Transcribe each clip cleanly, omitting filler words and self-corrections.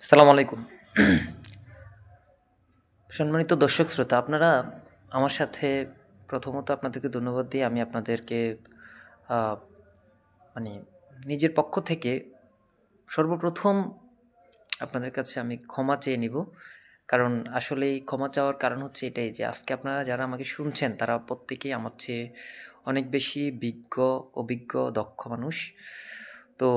আসসালামু আলাইকুম। সম্মানিত দর্শক শ্রোতা, আপনারা আমার সাথে প্রথমত আপনাদেরকে ধন্যবাদ দিয়ে আমি আপনাদেরকে আ মানে নিজের পক্ষ থেকে সর্বপ্রথম আপনাদের কাছে আমি ক্ষমা চেয়ে নিব। কারণ আসলেই ক্ষমা চাওয়ার কারণ হচ্ছে এটাই যে আজকে আপনারা যারা আমাকে শুনছেন তারা প্রত্যেকেই আমার চেয়ে অনেক বেশি অভিজ্ঞ, দক্ষ মানুষ। তো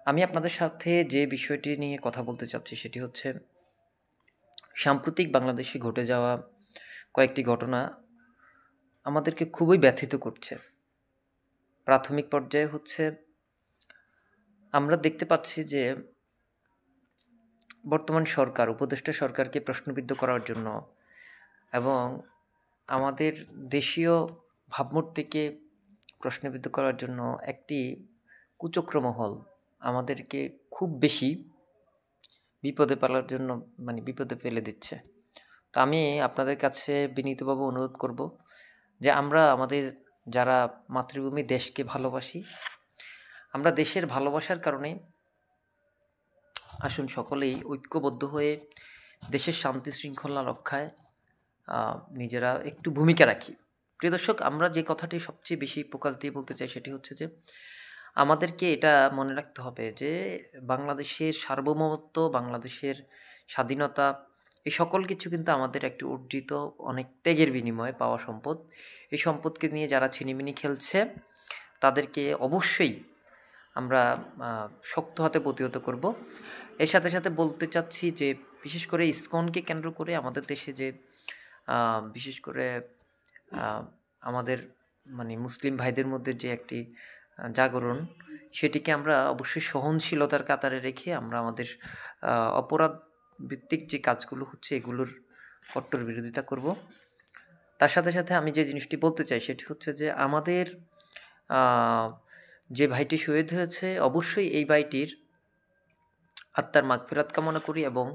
আমি আপনাদের সাথে যে বিষয়টি নিয়ে কথা বলতে চাচ্ছি সেটি হচ্ছে সাম্প্রতিক বাংলাদেশে ঘটে যাওয়া কয়েকটি ঘটনা আমাদেরকে খুবই ব্যথিত করছে। প্রাথমিক পর্যায়ে হচ্ছে আমরা দেখতে পাচ্ছি যে বর্তমান সরকার, উপদেষ্টা সরকারকে প্রশ্নবিদ্ধ করার জন্য এবং আমাদের দেশীয় ভাবমূর্তিকে প্রশ্নবিদ্ধ করার জন্য একটি কুচক্র মহল আমাদেরকে খুব বেশি বিপদে ফেলার জন্য বিপদে ফেলে দিচ্ছে। তো আমি আপনাদের কাছে বিনীতভাবে অনুরোধ করব যে আমরা আমাদের যারা মাতৃভূমি দেশকে ভালোবাসি, আমরা দেশের ভালোবাসার কারণে আসুন সকলেই ঐক্যবদ্ধ হয়ে দেশের শান্তি শৃঙ্খলা রক্ষায় নিজেরা একটু ভূমিকা রাখি। প্রিয় দর্শক, আমরা যে কথাটি সবচেয়ে বেশি ফোকাস দিয়ে বলতে চাই সেটি হচ্ছে যে আমাদেরকে এটা মনে রাখতে হবে যে বাংলাদেশের সার্বভৌমত্ব, বাংলাদেশের স্বাধীনতা, এই সকল কিছু কিন্তু আমাদের একটি অর্জিত অনেক ত্যাগের বিনিময়ে পাওয়া সম্পদ। এই সম্পদকে নিয়ে যারা ছিনিমিনি খেলছে তাদেরকে অবশ্যই আমরা শক্ত হাতে প্রতিহত করব। এর সাথে সাথে বলতে চাচ্ছি যে বিশেষ করে ইসকনকে কেন্দ্র করে আমাদের দেশে যে বিশেষ করে আমাদের মুসলিম ভাইদের মধ্যে যে একটি জাগরণ, সেটিকে আমরা অবশ্যই সহনশীলতার কাতারে রেখে আমরা আমাদের অপরাধ ভিত্তিক যে কাজগুলো হচ্ছে এগুলোর কট্টর বিরোধিতা করব। তার সাথে সাথে আমি যে জিনিসটি বলতে চাই সেটি হচ্ছে যে আমাদের যে ভাইটি শহীদ হয়েছে অবশ্যই এই ভাইটির আত্মার মাগফিরাত কামনা করি এবং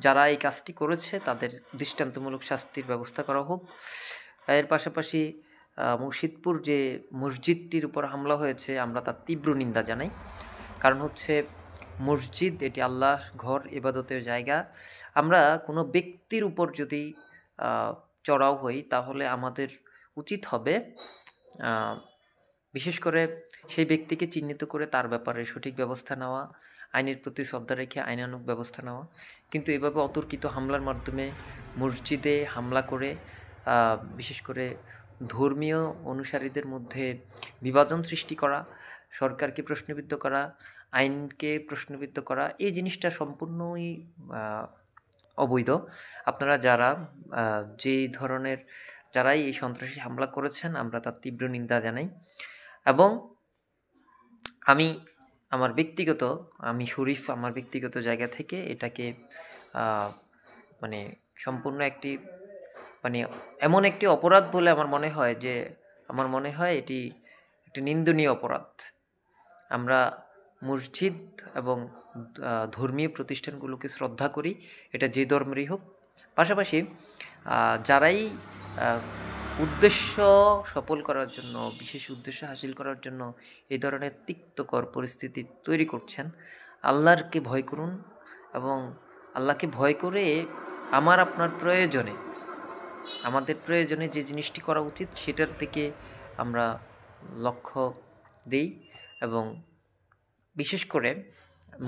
যারা এই কাজটি করেছে তাদের দৃষ্টান্তমূলক শাস্তির ব্যবস্থা করা হোক। এর পাশাপাশি মুর্শিদপুর যে মসজিদটির উপর হামলা হয়েছে আমরা তার তীব্র নিন্দা জানাই। কারণ হচ্ছে মসজিদ এটি আল্লাহ ঘর, ইবাদতের জায়গা। আমরা কোনো ব্যক্তির উপর যদি চড়াও হই তাহলে আমাদের উচিত হবে বিশেষ করে সেই ব্যক্তিকে চিহ্নিত করে তার ব্যাপারে সঠিক ব্যবস্থা নেওয়া, আইনের প্রতি শ্রদ্ধা রেখে আইনানুগ ব্যবস্থা নেওয়া। কিন্তু এভাবে অতর্কিত হামলার মাধ্যমে মসজিদে হামলা করে বিশেষ করে ধর্মীয় অনুসারীদের মধ্যে বিভাজন সৃষ্টি করা, সরকারকে প্রশ্নবিদ্ধ করা, আইনকে প্রশ্নবিদ্ধ করা, এই জিনিসটা সম্পূর্ণই অবৈধ। আপনারা যেই ধরনের যারাই এই সন্ত্রাসী হামলা করেছেন আমরা তার তীব্র নিন্দা জানাই এবং আমি শরীফ আমার ব্যক্তিগত জায়গা থেকে এটাকে মানে সম্পূর্ণ একটি এমন একটি অপরাধ বলে আমার মনে হয় এটি একটি নিন্দনীয় অপরাধ। আমরা মসজিদ এবং ধর্মীয় প্রতিষ্ঠানগুলোকে শ্রদ্ধা করি, এটা যে ধর্মেরই হোক। পাশাপাশি যারাই উদ্দেশ্য সফল করার জন্য, বিশেষ উদ্দেশ্য হাসিল করার জন্য এই ধরনের তিক্তকর পরিস্থিতি তৈরি করছেন, আল্লাহকে ভয় করুন এবং আল্লাহকে ভয় করে আমাদের প্রয়োজনে যে জিনিসটি করা উচিত সেটার দিকে আমরা লক্ষ্য দেই এবং বিশেষ করে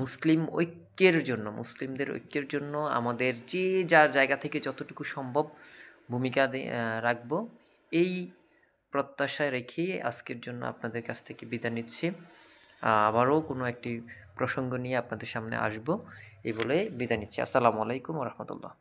মুসলিমদের ঐক্যের জন্য আমাদের যে যার জায়গা থেকে যতটুকু সম্ভব ভূমিকা রাখব, এই প্রত্যাশায় রেখেই আজকের জন্য আপনাদের কাছ থেকে বিদায় নিচ্ছি। আবারও কোনো একটি প্রসঙ্গ নিয়ে আপনাদের সামনে আসব এই বলে বিদায় নিচ্ছি। আসসালামু আলাইকুম ওয়া রাহমাতুল্লাহ।